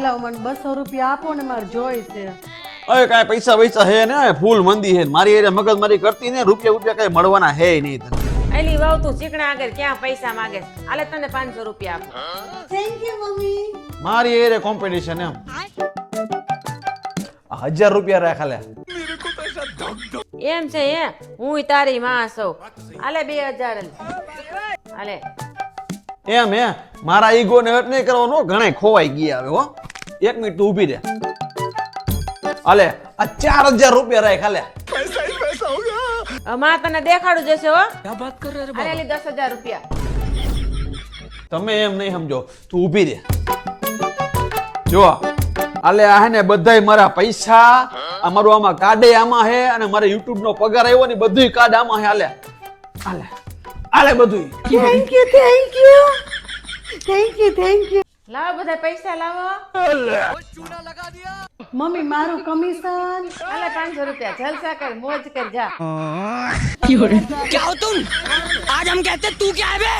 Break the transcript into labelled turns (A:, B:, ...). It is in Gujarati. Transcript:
A: લાવ મને 200 રૂપિયા આપો ને મારે જોઈ છે.
B: અરે કાંઈ પૈસા હે ને ફૂલ મંદી હે મારી એરે મગજ મારી કરતી ને રૂપિયા કઈ મળવાના હે નહીં તને.
C: એલી વાવ તું ચીકણા આગળ ક્યાં પૈસા માંગે છે? આલે તને 500 રૂપિયા આપો.
A: Thank you mummy.
B: મારી એરે કોમ્પિટિશન એમ 1000 રૂપિયા રાખ લે.
C: એમ છે હે હું તારી માં છું. આલે 2000 આલે.
B: એમ હે મારા ઈગો ને હટ નહીં કરવાનો ઘણે ખોવાઈ ગયા હવે હો. 1 મિનિટ તું ઊભી રહે. આલે આ 4000 રૂપિયા રાખ આલે.
C: માં તને દેખાડું જશે હો. ક્યાં વાત કર રે બાબા? આલે 10000 રૂપિયા.
B: તમે એમ નહીં સમજો તું ઊભી રહે. જો આલે આ હે ને બધાય મારા પૈસા અમારું આમાં કાર્ડે આમાં હે અને મારા YouTube નો પગાર આવ્યો ને બધુંય કાર્ડ આમાં હે. આલે આલે આલે બધુંય.
A: Thank you thank you thank you thank you.
C: લાવો બધા પૈસા લાવો.
A: મમ્મી મારું કમિશન.
C: આલે 500 રૂપિયા જલસા કર મોજ કર જા.
D: क्या हो तुम? आज हम कहते तू क्या है बे?